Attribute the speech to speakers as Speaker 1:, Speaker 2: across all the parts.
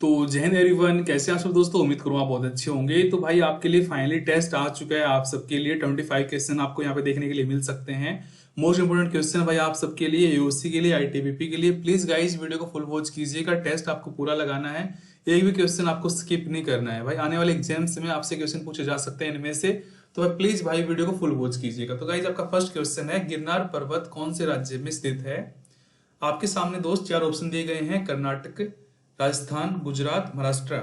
Speaker 1: तो जय हिंद एवरीवन, कैसे हैं आप सब दोस्तों। उम्मीद करूँ आप बहुत अच्छे होंगे। तो भाई आपके लिए फाइनली टेस्ट आ चुका है। आप सबके लिए 25 क्वेश्चन आपको यहाँ पे देखने के लिए मिल सकते हैं। मोस्ट इंपोर्टेंट क्वेश्चन भाई आप सबके लिए, यूसी के लिए, आईटीबीपी के लिए। प्लीज गाइस वीडियो को फुल वॉच कीजिएगा। टेस्ट आपको पूरा लगाना है, एक भी क्वेश्चन आपको स्किप नहीं करना है। भाई आने वाले एग्जाम्स में आपसे क्वेश्चन पूछे जा सकते हैं इनमें से, तो भाई प्लीज भाई वीडियो को फुल वॉच कीजिएगा। तो गाइज आपका फर्स्ट क्वेश्चन है, गिरनार पर्वत कौन से राज्य में स्थित है। आपके सामने दोस्त चार ऑप्शन दिए गए हैं, कर्नाटक, राजस्थान, गुजरात, महाराष्ट्र।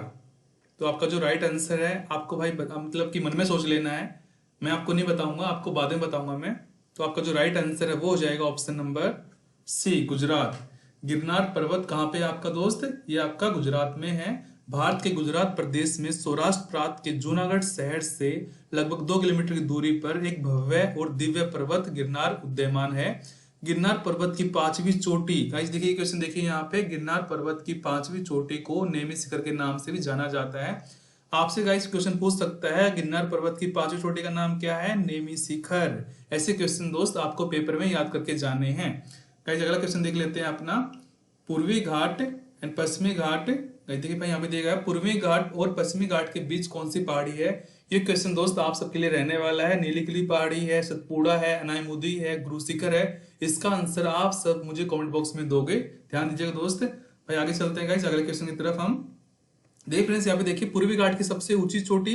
Speaker 1: तो आपका जो राइट आंसर है आपको भाई मतलब कि मन में सोच लेना है। मैं आपको नहीं बताऊंगा, आपको बाद में बताऊंगा मैं। तो आपका जो राइट आंसर है वो हो जाएगा option number C, Gujarat. Girnar पर्वत कहाँ पे है आपका दोस्त, ये आपका गुजरात में है। भारत के गुजरात प्रदेश में सौराष्ट्र प्रांत के जूनागढ़ शहर से लगभग 2 किलोमीटर की दूरी पर एक भव्य और दिव्य पर्वत गिरनार उद्यमान है। गिरनार पर्वत की पांचवी चोटी, गाइस देखिए क्वेश्चन देखिए यहाँ पे, गिरनार पर्वत की पांचवी चोटी को नेमी शिखर के नाम से भी जाना जाता है। आपसे गाइस क्वेश्चन पूछ सकता है गिरनार पर्वत की पांचवी चोटी का नाम क्या है, नेमी शिखर। ऐसे क्वेश्चन दोस्त आपको पेपर में याद करके जाने हैं। गाइस अगला क्वेश्चन देख लेते हैं अपना, पूर्वी घाट एंड पश्चिमी घाट। देखिए भाई यहाँ पे दिया गया पूर्वी घाट और पश्चिमी घाट के बीच कौन सी पहाड़ी है। ये क्वेश्चन दोस्त आप सबके लिए रहने वाला है। नीलगिरी पहाड़ी है, सतपुड़ा है, अनायमुदी है, गुरु शिखर है। इसका आंसर आप सब मुझे कमेंट बॉक्स में दोगे, ध्यान दीजिएगा दोस्त। भाई आगे चलते हैं गाइस अगले क्वेश्चन की तरफ हम। देखिए फ्रेंड्स यहाँ पे देखिए पूर्वी घाट की सबसे ऊंची चोटी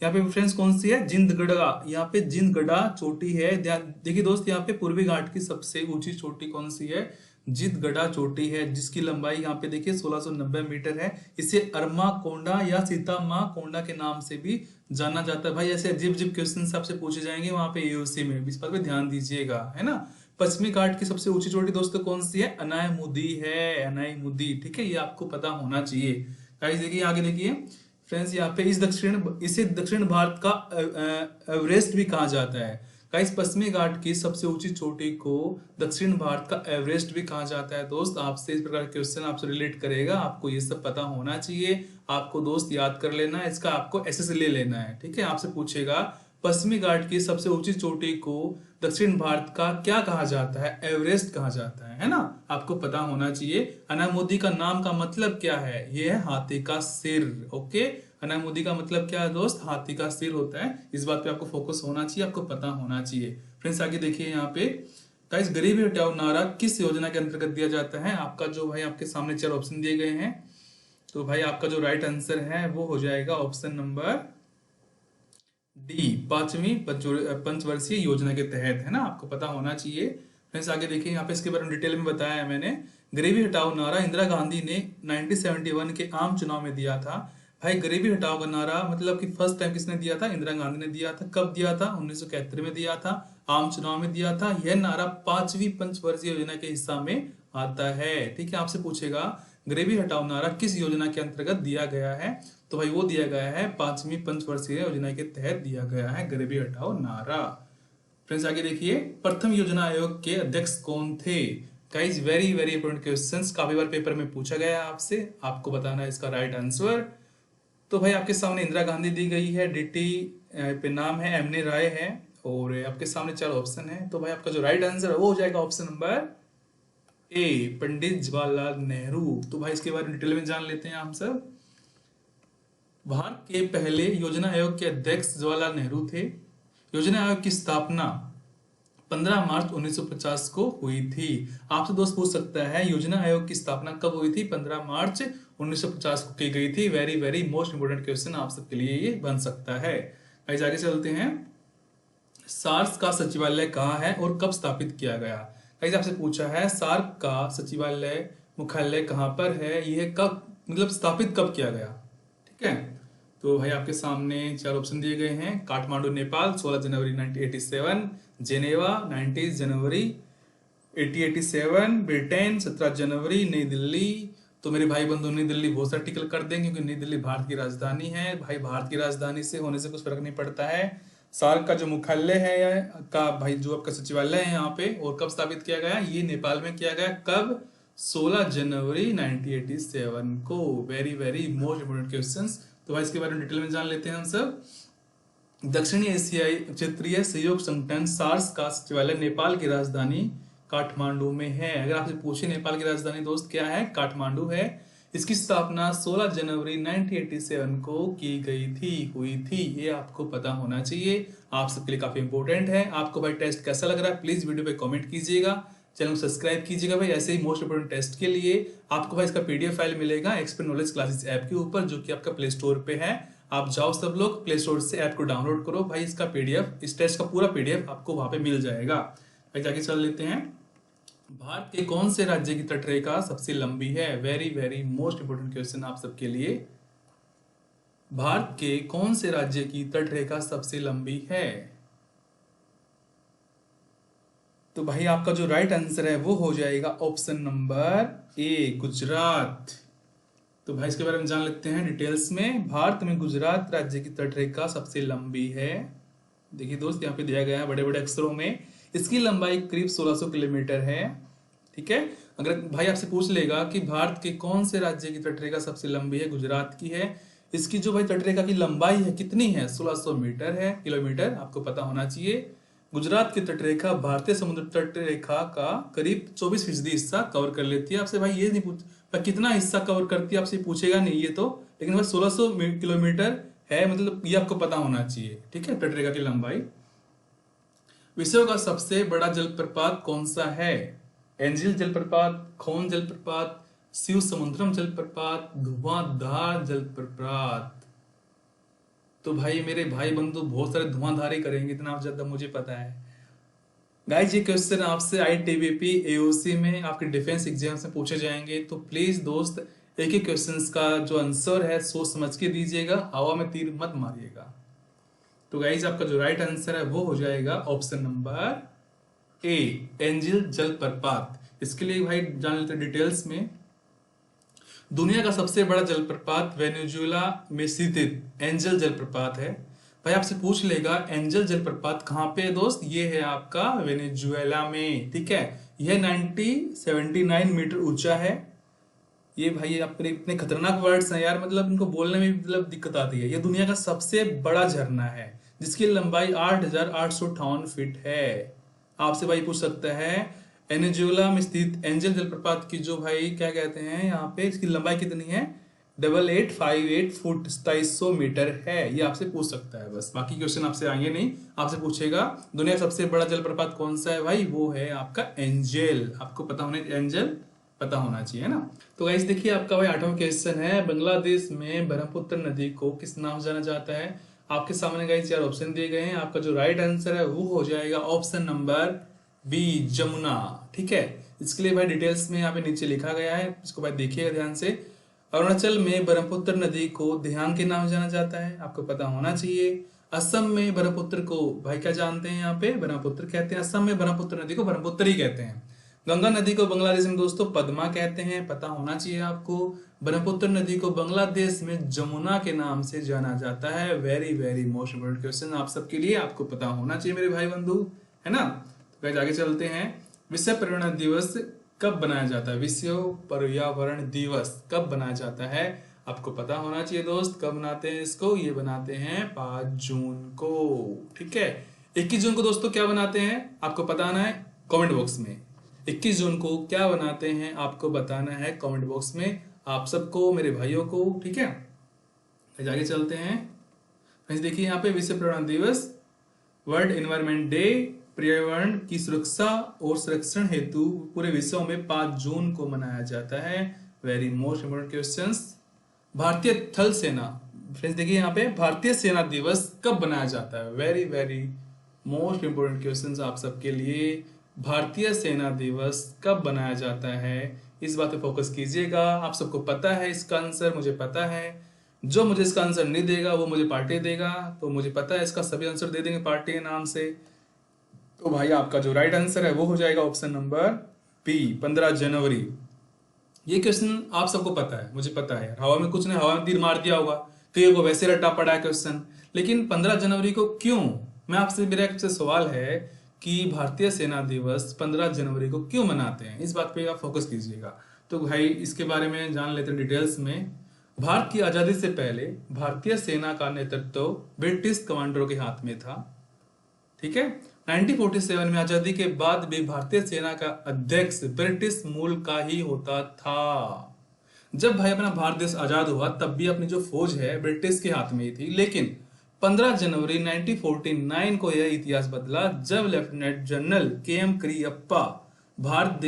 Speaker 1: यहाँ पे फ्रेंड्स कौन सी है, जिंदगढ़ा। यहाँ पे जिंदगढ़ा चोटी है। देखिए दोस्त यहाँ पे पूर्वी घाट की सबसे ऊंची चोटी कौन सी है, जितगढ़ा चोटी है, जिसकी लंबाई यहाँ पे देखिए 1690 मीटर है। इसे अरमा कोंडा या सीतामा कोंडा के नाम से भी जाना जाता है। भाई ऐसे अजीब अजीब क्वेश्चन आपसे पूछे जाएंगे वहां पे यूसी में, इस पर ध्यान दीजिएगा, है ना। पश्चिमी घाट की सबसे ऊंची चोटी दोस्तों कौन सी है, अनायमुदी है, अनायमुदी। ठीक है, ये आपको पता होना चाहिए। गाइस देखिए आगे देखिए फ्रेंड्स, यहाँ पे इसे दक्षिण भारत का एवरेस्ट भी कहा जाता है। गाइस पश्चिमी घाट की सबसे ऊंची चोटी को दक्षिण भारत का एवरेस्ट भी कहा जाता है। दोस्त आपसे इस प्रकार क्वेश्चन आपसे रिलेट करेगा, आपको ये सब पता होना चाहिए। आपको दोस्त याद कर लेना है, इसका आपको एसएस ले लेना है। ठीक है, आपसे पूछेगा पश्चिमी घाट की सबसे ऊंची चोटी को दक्षिण भारत का क्या कहा जाता है, एवरेस्ट कहा जाता है ना। आपको पता होना चाहिए। अनामुदी का नाम का मतलब क्या है, ये है हाथी का सिर। ओके, अनामुदी का मतलब क्या है दोस्त, हाथी का सिर होता है। इस बात पे आपको फोकस होना चाहिए, आपको पता होना चाहिए। फ्रेंड्स आगे देखिए यहाँ पे, गाइस गरीबी हटाओ नारा किस योजना के अंतर्गत दिया जाता है। आपका जो भाई आपके सामने 4 ऑप्शन दिए गए हैं, तो भाई आपका जो राइट आंसर है वो हो जाएगा ऑप्शन नंबर डी, पांचवी पंचवर्षीय योजना के तहत, है ना। आपको पता होना चाहिए। फ्रेंड्स आगे देखिए यहाँ पे इसके बारे में डिटेल में बताया है मैंने। गरीबी हटाओ नारा इंदिरा गांधी ने 1971 के आम चुनाव में दिया था। भाई गरीबी हटाओ का नारा मतलब कि फर्स्ट टाइम किसने दिया था, इंदिरा गांधी ने दिया था। कब दिया था, 1971 में दिया था, आम चुनाव में दिया था। यह नारा पांचवी पंचवर्षीय योजना के हिस्सा में आता है। ठीक है, आपसे पूछेगा गरीबी हटाओ नारा किस योजना के अंतर्गत दिया गया है, तो भाई वो दिया गया है पांचवी पंचवर्षीय योजना के तहत दिया गया है गरीबी हटाओ नारा। फ्रेंड्स आगे देखिए, प्रथम योजना आयोग के अध्यक्ष कौन थे। Guys very very important questions, काफी बार पेपर में पूछा गया है आपसे, आपको बताना है इसका राइट आंसर। तो भाई आपके सामने इंदिरा गांधी दी गई है, डीटी पे नाम है एमने राय है, और आपके सामने 4 ऑप्शन है। तो भाई आपका जो राइट आंसर है वो हो जाएगा option number A, Pandit Jawaharlal Nehru. तो भाई इसके बारे में डिटेल में जान लेते हैं हम सब। भारत के पहले योजना आयोग के अध्यक्ष जवाहरलाल नेहरू थे। योजना आयोग की स्थापना 15 मार्च 1950 को हुई थी। आपसे दोस्त पूछ सकता है योजना आयोग की स्थापना कब हुई थी, 15 मार्च 1950 को की गई थी। Very very most important question आप सबके लिए ये बन सकता है। आगे चलते हैं, सार्स का सचिवालय कहाँ है और कब स्थापित किया गया। गाइस आपसे पूछा है सार्क का सचिवालय मुख्यालय कहाँ पर है, यह कब मतलब स्थापित कब किया गया। ठीक है, तो भाई आपके सामने 4 ऑप्शन दिए गए हैं। काठमांडू नेपाल 16 जनवरी 1987, जेनेवा 19 जनवरी 1887, ब्रिटेन 17 जनवरी, नई दिल्ली। तो मेरे भाई बंधु नई दिल्ली बहुत सारा टिकल कर देंगे क्योंकि नई दिल्ली भारत की राजधानी है। भाई भारत की राजधानी से होने से कुछ फर्क नहीं पड़ता है। सार्क का जो मुख्यालय है का भाई जो आपका सचिवालय है यहाँ पे, और कब स्थापित किया गया, ये नेपाल में किया गया। कब, 16 जनवरी 1987 को। Very very most important questions. तो भाई इसके बारे में डिटेल में जान लेते हैं हम सब। दक्षिणी एशियाई क्षेत्रीय सहयोग संगठन सार्स का सचिवालय नेपाल की राजधानी काठमांडू में है। अगर आपसे पूछे नेपाल की राजधानी दोस्त क्या है, काठमांडू है। इसकी स्थापना 16 जनवरी 1987 को की हुई थी। ये आपको पता होना चाहिए, आप सबके लिए काफी इंपॉर्टेंट है। आपको भाई टेस्ट कैसा लग रहा है प्लीज वीडियो पे कमेंट कीजिएगा, चैनल को सब्सक्राइब कीजिएगा भाई। ऐसे ही मोस्ट इंपोर्टेंट टेस्ट के लिए आपको भाई इसका पीडीएफ फाइल मिलेगा एक्सपर्ट नॉलेज क्लासेस ऐप के ऊपर, जो कि आपका प्ले स्टोर पे है। आप जाओ सब लोग प्ले स्टोर से ऐप को डाउनलोड करो भाई, इसका पीडीएफ, इस टेस्ट का पूरा पीडीएफ आपको वहां पे मिल जाएगा भाई। जाके चल लेते हैं, भारत के कौन से राज्य की तटरेखा सबसे लंबी है? Very very most important question आप सबके लिए। भारत के कौन से राज्य की तटरेखा सबसे लंबी है? तो भाई आपका जो राइट आंसर है वो हो जाएगा ऑप्शन नंबर ए, गुजरात। तो भाई इसके बारे में जान लेते हैं डिटेल्स में। भारत में गुजरात राज्य की तटरेखा सबसे लंबी है। देखिए दोस्त, यहाँ पे दिया गया है बड़े बड़े अक्षरों में। इसकी लंबाई करीब 1600 किलोमीटर है। ठीक है, अगर भाई आपसे पूछ लेगा कि भारत के कौन से राज्य की तटरेखा सबसे लंबी है, गुजरात की है। इसकी जो भाई तटरेखा की लंबाई है कितनी है? 1600 मीटर है, किलोमीटर आपको पता होना चाहिए। गुजरात की तटरेखा भारतीय समुद्र तटरेखा का करीब 24% हिस्सा कवर कर लेती है। आपसे भाई ये नहीं पूछ कितना हिस्सा कवर करती है, आपसे पूछेगा नहीं ये तो, लेकिन भाई 1600 किलोमीटर है, मतलब ये आपको पता होना चाहिए। ठीक है, तटरेखा की लंबाई। विश्व का सबसे बड़ा जलप्रपात कौन सा है? एंजिल जलप्रपात, खोन जलप्रपात, शिव समुद्रम जलप्रपात, धुआंधार जलप्रपात। तो भाई मेरे भाई बंधु बहुत सारे धुआंधार ही करेंगे, इतना ज्यादा मुझे पता है। गाइस ये क्वेश्चन आपसे आईटीबीपी एओसी में आपके डिफेंस एग्जाम से पूछे जाएंगे, तो प्लीज दोस्त एक एक क्वेश्चंस का जो आंसर है सोच समझ के दीजिएगा, हवा में तीर मत मारिएगा। तो गाइस आपका जो राइट आंसर है वो हो जाएगा ऑप्शन नंबर ए, एंजिल जलप्रपात। इसके लिए भाई जान लेते हैं डिटेल्स में। दुनिया का सबसे बड़ा जलप्रपात वेनेजुएला में स्थित एंजल जलप्रपात है। भाई आपसे पूछ लेगा एंजल जलप्रपात कहाँ पे है दोस्त? ये है आपका वेनेजुएला में। ठीक है, यह 79 मीटर ऊंचा है। ये भाई अपने इतने खतरनाक वर्ड्स हैं यार, मतलब इनको बोलने में मतलब दिक्कत आती है। ये दुनिया का सबसे बड़ा झरना है जिसकी लंबाई 8858 फीट है। आपसे भाई पूछ सकता है वेनेजुएला में स्थित एंजल जलप्रपात की जो भाई क्या कहते हैं यहाँ पे, इसकी लंबाई कितनी है? 8858 फुट, 2700 मीटर है। ये आपसे पूछ सकता है बस, बाकी क्वेश्चन आपसे आएंगे नहीं। आपसे पूछेगा दुनिया का सबसे बड़ा जलप्रपात कौन सा है भाई, वो है आपका एंजल। आपको पता होना, एंजल पता होना चाहिए ना। तो गाइस देखिए आपका भाई 8वां क्वेश्चन है, बांग्लादेश में ब्रह्मपुत्र नदी को किस नाम से जाना जाता है? आपके सामने गाइस 4 ऑप्शन दिए गए हैं। आपका जो राइट आंसर है वो हो जाएगा ऑप्शन नंबर बी, जमुना। ठीक है, इसके लिए भाई डिटेल्स में यहाँ पे नीचे लिखा गया है, इसको भाई देखिएगा ध्यान से। अरुणाचल में ब्रह्मपुत्र नदी को धियांग के नाम से जाना जाता है, आपको पता होना चाहिए। असम में ब्रह्मपुत्र को भाई क्या जानते हैं? यहाँ पे ब्रह्मपुत्र कहते हैं। असम में ब्रह्मपुत्र नदी को ब्रह्मपुत्र ही कहते हैं। गंगा नदी को बांग्लादेश में दोस्तों पद्मा कहते हैं, पता होना चाहिए आपको। ब्रह्मपुत्र नदी को बांग्लादेश में जमुना के नाम से जाना जाता है। Very very most important question आप सबके लिए, आपको पता होना चाहिए मेरे भाई बंधु, है ना। तो आगे चलते हैं, विश्व पर्यावरण दिवस कब बनाया जाता है? विश्व पर्यावरण दिवस कब बनाया जाता है? आपको पता होना चाहिए दोस्त। कब बनाते हैं इसको? ये बनाते हैं 5 जून को। ठीक है, 21 जून को दोस्तों क्या बनाते हैं आपको बताना है कमेंट बॉक्स में। 21 जून को क्या बनाते हैं आपको बताना है कमेंट बॉक्स में, आप सबको, मेरे भाइयों को। ठीक है, आगे चलते हैं। देखिए यहाँ पे विश्व पर्यावरण दिवस, वर्ल्ड एनवायरनमेंट डे, पर्यावरण की सुरक्षा और संरक्षण हेतु पूरे विश्व में 5 जून को मनाया जाता है। Very most important questions. भारतीय थल सेना, फ्रेंड्स देखिए यहाँ पे भारतीय सेना दिवस कब बनाया जाता है? Very very most important questions आप सबके लिए। भारतीय सेना दिवस कब बनाया जाता है, इस बात पे फोकस कीजिएगा। आप सबको पता है इसका आंसर, मुझे पता है। जो मुझे इसका आंसर नहीं देगा वो मुझे पार्टी देगा, तो मुझे पता है इसका सभी आंसर दे देंगे पार्टी के नाम से। तो भाई आपका जो राइट आंसर है वो हो जाएगा ऑप्शन नंबर बी, 15 जनवरी। ये क्वेश्चन आप सबको पता है, मुझे पता है। हवा में कुछ नहीं, हवा में तीर मार दिया होगा, कईयों को वैसे रट्टा पड़ा है क्वेश्चन। लेकिन 15 जनवरी को क्यों? मैं आपसे, मेरा आपसे सवाल है कि भारतीय सेना दिवस 15 जनवरी को क्यों मनाते हैं, इस बात पे आप फोकस कीजिएगा। तो भाई इसके बारे में जान लेते हैं डिटेल्स में। भारत की आजादी से पहले भारतीय सेना का नेतृत्व ब्रिटिश कमांडरों के हाथ में था। ठीक है, 1947 में आजादी के बाद भी भारतीय सेना का अध्यक्ष ब्रिटिश मूल का ही होता था। जब भाई अपना भारत देश आजाद हुआ तब भी अपनी जो फौज है ब्रिटिश के हाथ में ही थी, लेकिन 15 जनवरी 1949 को यह इतिहास बदला जब lieutenant general KM. Cariappa Bharat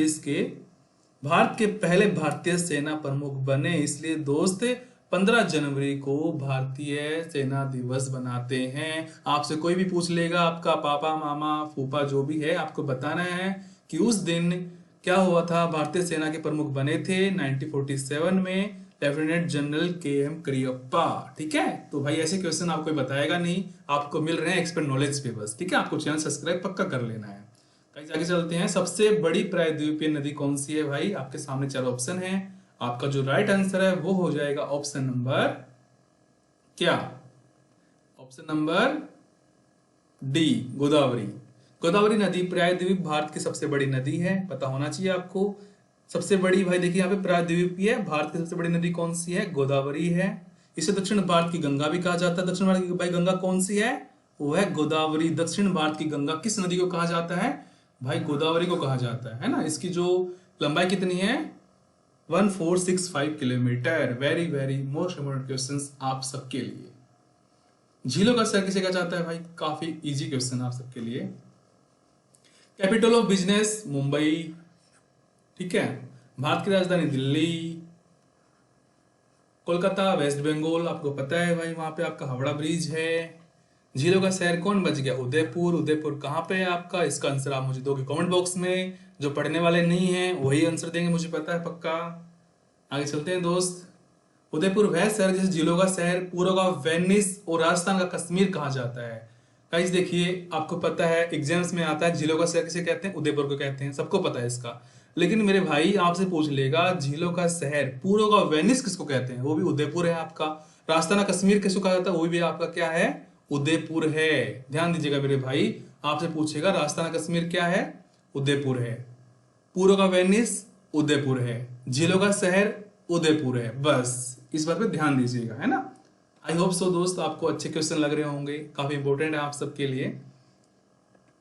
Speaker 1: के पहले भारतीय सेना प्रमुख बने। इसलिए दोस्त 15 जनवरी को भारतीय सेना दिवस बनाते हैं। आपसे कोई भी पूछ लेगा, आपका पापा मामा फूफा जो भी है, आपको बताना है कि उस दिन क्या हुआ था। भारतीय सेना के प्रमुख बने थे 1947 में लेफ्टिनेंट जनरल के.एम. करियप्पा। ठीक है, तो भाई ऐसे क्वेश्चन आपको बताएगा नहीं, आपको मिल रहे हैं एक्सपर्ट नॉलेज पे बस। ठीक है, आपको चैनल सब्सक्राइब पक्का कर लेना है। कहीं आगे चलते हैं। सबसे बड़ी प्रायद्वीपीय नदी कौन सी है भाई? आपके सामने 4 ऑप्शन है। आपका जो राइट आंसर है वो हो जाएगा ऑप्शन नंबर क्या? Option number D, Godavari. Godavari नदी प्रायद्वीप भारत की सबसे बड़ी नदी है, पता होना चाहिए आपको। सबसे बड़ी भाई देखिए यहाँ पे प्रायद्वीपीय भारत की सबसे बड़ी नदी कौन सी है? गोदावरी है। इसे दक्षिण भारत की गंगा भी कहा जाता है। दक्षिण भारत की भाई गंगा कौन सी है? वो है गोदावरी। दक्षिण भारत की गंगा किस नदी को कहा जाता है भाई? गोदावरी को कहा जाता है ना। इसकी जो लंबाई कितनी है? 1465 kilometre. Very very most important question आप सबके लिए। झीलों का शहर किसे कहा जाता है भाई? काफी इजी क्वेश्चन आप सबके लिए। Capital of business Mumbai. ठीक है, भारत की राजधानी दिल्ली। कोलकाता वेस्ट बंगाल, आपको पता है भाई, वहां पे आपका हावड़ा ब्रिज है। झीलों का शहर कौन बच गया? उदयपुर। उदयपुर कहाँ पे है आपका? इसका आंसर आप मुझे दोगे कमेंट बॉक्स में। जो पढ़ने वाले नहीं हैं वही आंसर देंगे, मुझे पता है पक्का। आगे चलते हैं दोस्त। उदयपुर वह शहर जिसे झीलों का शहर, पूर्व का वेनिस और राजस्थान का कश्मीर कहा जाता है। गाइस देखिए, आपको पता है एग्जाम्स में आता है झीलों का शहर किसे कहते हैं? उदयपुर को कहते हैं, सबको पता है इसका। लेकिन मेरे भाई आपसे पूछ लेगा झीलों का शहर पूर्व का वेनिस किसको कहते हैं? वो भी उदयपुर है आपका। राजस्थान का कश्मीर किसको कहा जाता है? वो भी आपका क्या है? उदयपुर है। ध्यान दीजिएगा मेरे भाई, आपसे पूछेगा राजस्थान कश्मीर क्या है? उदयपुर है। पूर्व का वेनिस उदयपुर है। झीलों का शहर उदयपुर है। बस इस बात पे ध्यान दीजिएगा, है ना। आई होप सो दोस्त, आपको अच्छे क्वेश्चन लग रहे होंगे, काफी इंपॉर्टेंट है आप सबके लिए।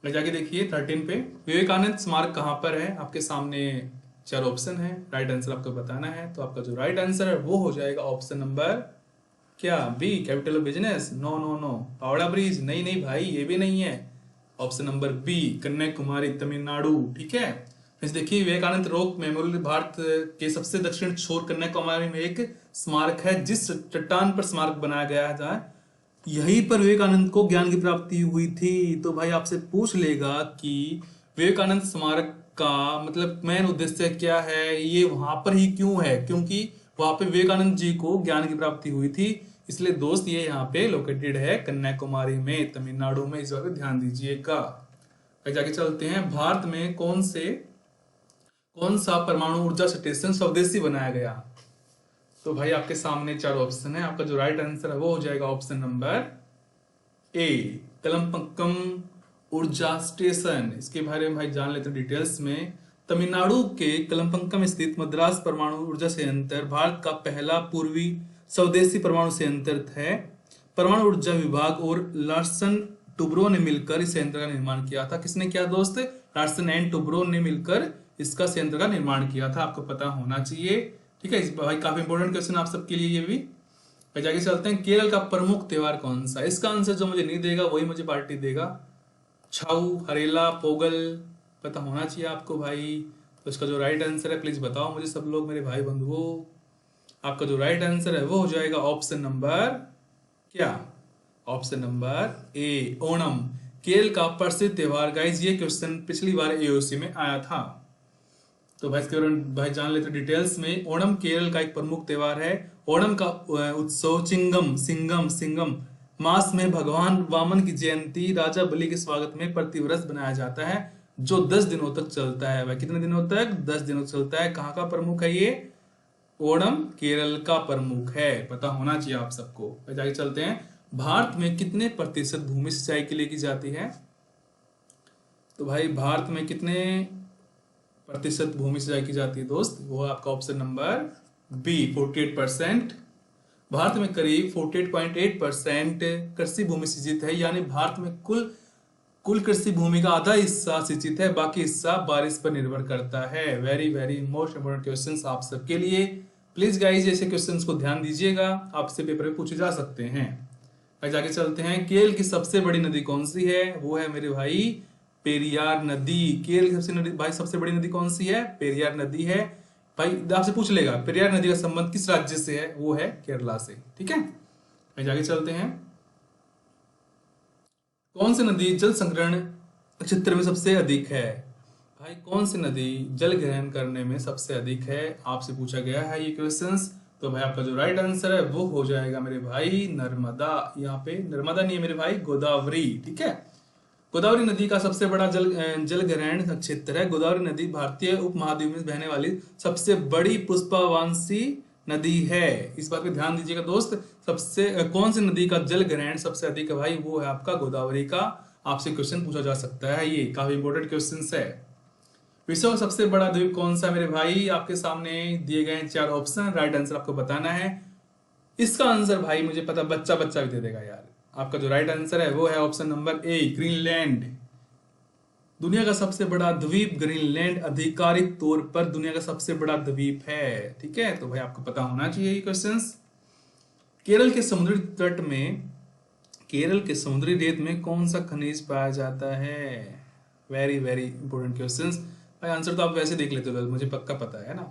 Speaker 1: जाके देखिए 13 पे, विवेकानंद स्मारक कहाँ पर है? आपके सामने 4 ऑप्शन है, राइट आंसर आपको बताना है। तो आपका जो राइट आंसर है वो हो जाएगा ऑप्शन नंबर क्या? B, capital of business. No no no, Howrah bridge नहीं, नहीं भाई ये भी नहीं है। Option number B, Kanyakumari Tamil Nadu. ठीक है, फिर देखिए विवेकानंद रॉक मेमोरियल भारत के सबसे दक्षिण छोर कन्याकुमारी में एक स्मारक है। जिस चट्टान पर स्मारक बनाया गया था, यहीं पर विवेकानंद को ज्ञान की प्राप्ति हुई थी। तो भाई आपसे पूछ लेगा कि विवेकानंद स्मारक का मतलब मेन उद्देश्य क्या है, ये वहां पर ही क्यों है? क्योंकि वहां पे विवेकानंद जी को ज्ञान की प्राप्ति हुई थी, इसलिए दोस्त ये यहाँ पे लोकेटेड है कन्याकुमारी में, तमिलनाडु में। इस बात पे ध्यान दीजिएगा। जाके चलते हैं, भारत में कौन सा परमाणु ऊर्जा स्टेशन स्वदेशी बनाया गया? तो भाई आपके सामने 4 ऑप्शन है। आपका जो राइट आंसर है वो हो जाएगा ऑप्शन नंबर ए, कलमपक्कम ऊर्जा स्टेशन। इसके बारे में भाई जान लेते हैं डिटेल्स में। तमिलनाडु के कलमपक्कम स्थित मद्रास परमाणु ऊर्जा संयंत्र भारत का पहला पूर्वी स्वदेशी परमाणु संयंत्र है। परमाणु ऊर्जा विभाग और लार्सन टुब्रो ने मिलकर इस संयंत्र का निर्माण किया था। किसने किया दोस्त? लार्सन एंड टुब्रो ने मिलकर इसका संयंत्र का निर्माण किया था, आपको पता होना चाहिए। ठीक है, इस भाई काफी इंपोर्टेंट क्वेश्चन आप सबके लिए ये भी। जाके चलते हैं, केरल का प्रमुख त्योहार कौन सा? इसका आंसर जो मुझे नहीं देगा वही मुझे पार्टी देगा। छाऊ, हरेला, पोगल, पता होना चाहिए आपको भाई। तो इसका जो राइट आंसर है प्लीज बताओ मुझे सब लोग, मेरे भाई बंधुओं। आपका जो राइट आंसर है वो हो जाएगा ऑप्शन नंबर क्या? Option number A, Onam. Kerala का प्रसिद्ध त्योहार। गाइज ये क्वेश्चन पिछली बार एओसी में आया था, तो भाई इसके बारे में भाई जान लेते डिटेल्स में। ओणम केरल का एक प्रमुख त्योहार है। ओणम का उत्सव सिंगम मास में भगवान वामन की जयंती राजा बलि के स्वागत में प्रतिवर्ष बनाया जाता है, जो 10 दिनों तक चलता है। भाई कितने दिनों तक? 10 दिनों तक चलता है। कहाँ का प्रमुख है ये? ओणम केरल का प्रमुख है, पता होना चाहिए आप सबको। जाके चलते हैं, भारत में कितने प्रतिशत भूमि सिंचाई के लिए की जाती है? तो भाई भारत में कितने प्रतिशत भूमि सिंचाई की जाती है दोस्त? वो आपका ऑप्शन नंबर बी, 48%। भारत में करीब 48.8% कृषि भूमि सिंचित है, यानी भारत में कुल कृषि भूमि का आधा हिस्सा सिंचित है, बाकी हिस्सा बारिश पर निर्भर करता है। Very very most important question आप सबके लिए। प्लीज गाइज ऐसे क्वेश्चंस को ध्यान दीजिएगा, आपसे पेपर में पूछे जा सकते हैं। भाई जाके चलते हैं, केरल की सबसे बड़ी नदी कौन सी है? वो है मेरे भाई पेरियार नदी। केरल की सबसे बड़ी नदी कौन सी है? पेरियार नदी है। भाई आपसे पूछ लेगा पेरियार नदी का संबंध किस राज्य से है? वो है केरला से। ठीक है, भाई जाके चलते हैं, कौन सी नदी जल संग्रहण क्षेत्र में सबसे अधिक है? भाई कौन सी नदी जल ग्रहण करने में सबसे अधिक है? आपसे पूछा गया है ये क्वेश्चंस। तो भाई आपका जो राइट आंसर है वो हो जाएगा मेरे भाई नर्मदा। यहाँ पे नर्मदा नहीं है मेरे भाई, गोदावरी। ठीक है, गोदावरी नदी का सबसे बड़ा जल ग्रहण क्षेत्र है। गोदावरी नदी भारतीय उपमहाद्वीप में बहने वाली सबसे बड़ी पुष्पवांशी नदी है। इस बात पे ध्यान दीजिएगा दोस्त। कौन सी नदी का जल ग्रहण सबसे अधिक है? भाई वो है आपका गोदावरी का। आपसे क्वेश्चन पूछा जा सकता है, ये काफी इंपॉर्टेंट क्वेश्चन है। विश्व का सबसे बड़ा द्वीप कौन सा मेरे भाई? आपके सामने दिए गए 4 ऑप्शन, राइट आंसर आपको बताना है। इसका आंसर भाई मुझे पता बच्चा भी दे देगा यार। आपका जो राइट आंसर है वो है ऑप्शन नंबर ए, ग्रीनलैंड। दुनिया का सबसे बड़ा द्वीप ग्रीनलैंड आधिकारिक तौर पर दुनिया का सबसे बड़ा द्वीप है। ठीक है, तो भाई आपको पता होना चाहिए ये क्वेश्चंस। केरल के समुद्री तट में, केरल के समुद्री रेत में कौन सा खनिज पाया जाता है? Very very important questions. भाई आंसर तो आप वैसे देख लेते हो, मुझे पक्का पता है ना।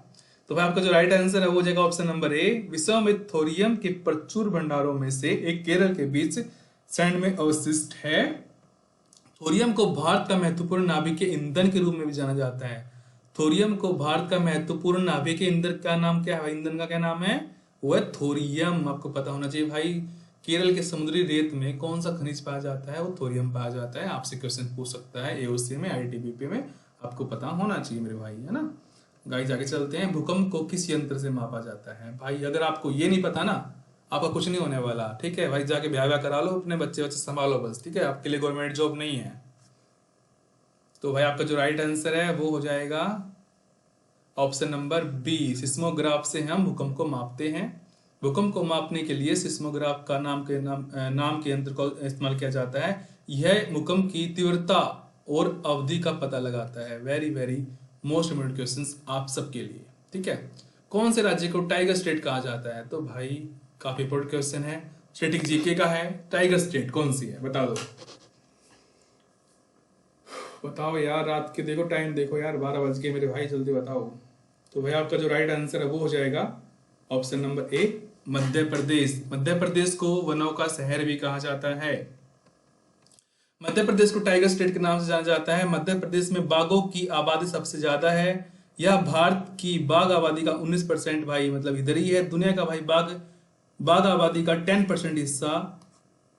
Speaker 1: तो भाई आपका जो राइट आंसर है वो हो जाएगा ऑप्शन नंबर ए। विश्व में थोरियम के प्रचुर भंडारों में से एक केरल के बीच सैंड में अवशिष्ट है। थोरियम को भारत का महत्वपूर्ण नाभिकीय ईंधन के रूप में भी जाना जाता है। थोरियम को भारत का महत्वपूर्ण नाभिकीय ईंधन का नाम क्या है? ईंधन का क्या नाम है? वो है थोरियम। आपको पता होना चाहिए भाई। केरल के समुद्री रेत में कौन सा खनिज पाया जाता है? वो थोरियम पाया जाता है। आपसे क्वेश्चन पूछ सकता है एओसी में, आईटीबीपी में, आपको पता होना चाहिए मेरे भाई, है ना। गाइस आगे चलते हैं, भूकंप को किस यंत्र से मापा जाता है? भाई अगर आपको ये नहीं पता ना, आपका कुछ नहीं होने वाला। ठीक है भाई, जाके ब्याह करा लो, अपने बच्चे संभालो बस। ठीक है, आपके लिए गवर्नमेंट जॉब नहीं है। तो भाई आपका जो राइट आंसर है वो हो जाएगा ऑप्शन नंबर बी, सिस्मोग्राफ से हम भूकंप को मापते हैं। भूकंप को मापने के लिए सिस्मोग्राफ का नाम के यंत्र का इस्तेमाल किया जाता है। यह भूकंप की तीव्रता और अवधि का पता लगाता है। Very very most important questions आप सबके लिए। ठीक है, कौन से राज्य को टाइगर स्टेट कहा जाता है? तो भाई काफी इंपॉर्टेंट क्वेश्चन है, स्टेटिक जीके का है। टाइगर स्टेट कौन सी है बता दो, बताओ यार। रात के देखो, टाइम देखो यार, 12 बज गए मेरे भाई, जल्दी बताओ। तो भाई आपका जो राइट आंसर है वो हो जाएगा option number A, Madhya Pradesh. Madhya Pradesh को वनों का शहर भी कहा जाता है। मध्य प्रदेश को टाइगर स्टेट के नाम से जाना जाता है। मध्य प्रदेश में बाघों की आबादी सबसे ज्यादा है। यह भारत की बाघ आबादी का 19% भाई मतलब इधर ही है। दुनिया का भाई बाघ आबादी का 10% हिस्सा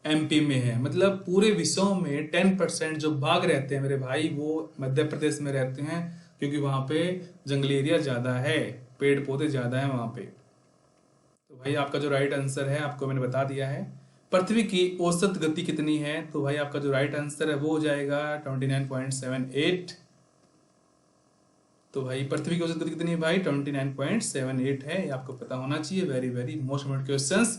Speaker 1: एमपी में है। मतलब पूरे विश्व में 10% जो बाघ रहते हैं मेरे भाई वो मध्य प्रदेश में रहते हैं, क्योंकि वहां पे जंगली एरिया ज्यादा है, पेड़ पौधे ज्यादा है वहां पे। तो भाई आपका जो राइट आंसर है आपको मैंने बता दिया है। पृथ्वी की औसत गति कितनी है? तो भाई आपका जो राइट आंसर है वो हो जाएगा 29.78। तो भाई पृथ्वी की औसत गति कितनी है भाई? 29.78 है, ये आपको पता होना चाहिए। Very very most important questions.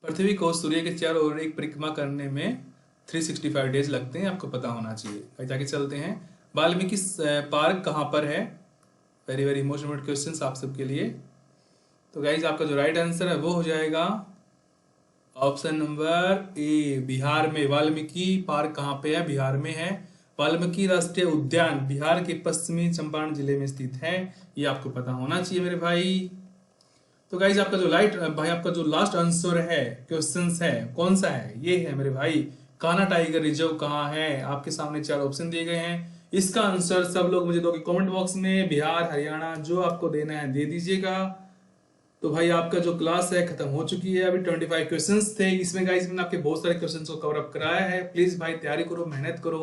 Speaker 1: पृथ्वी को सूर्य के चारों ओर एक परिक्रमा करने में 365 डेज लगते हैं, आपको पता होना चाहिए। भाई जाके चलते हैं, वाल्मीकि पार्क कहाँ पर है? Very very most important questions आप सबके लिए। तो गाइज आपका जो राइट आंसर है वो हो जाएगा ऑप्शन नंबर ए, बिहार में। वाल्मीकि पार्क कहाँ पे है? बिहार में है। वाल्मीकि राष्ट्रीय उद्यान बिहार के पश्चिमी चंपारण जिले में स्थित है, ये आपको पता होना चाहिए मेरे भाई। तो गाइज आपका जो लास्ट आंसर है क्वेश्चंस है कौन सा है? ये है मेरे भाई, कान्हा टाइगर रिजर्व कहाँ है? आपके सामने 4 ऑप्शन दिए गए हैं। इसका आंसर सब लोग मुझे दोगे कमेंट बॉक्स में, बिहार, हरियाणा, जो आपको देना है दे दीजिएगा। तो भाई आपका जो क्लास है खत्म हो चुकी है। अभी 25 क्वेश्चंस थे इसमें गाइस, मैंने आपके बहुत सारे क्वेश्चंस को कवर अप कराया है। प्लीज भाई तैयारी करो, मेहनत करो।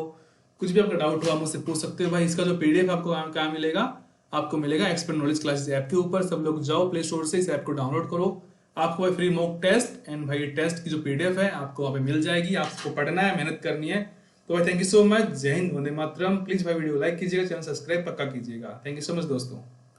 Speaker 1: कुछ भी आपका डाउट हुआ मुझसे पूछ सकते हो भाई। इसका जो पीडीएफ आपको कहाँ मिलेगा? आपको मिलेगा एक्सपर्ट नॉलेज क्लासेस ऐप के ऊपर। सब लोग जाओ प्ले स्टोर से इस ऐप को डाउनलोड करो। आपको भाई फ्री मॉक टेस्ट एंड भाई टेस्ट की जो पीडीएफ है आपको वहाँ पे मिल जाएगी। आपको पढ़ना है, मेहनत करनी है। तो भाई थैंक यू सो मच। जय हिंद, वंदे मातरम। प्लीज भाई वीडियो लाइक कीजिएगा, चैनल सब्सक्राइब पक्का कीजिएगा। थैंक यू सो मच दोस्तों।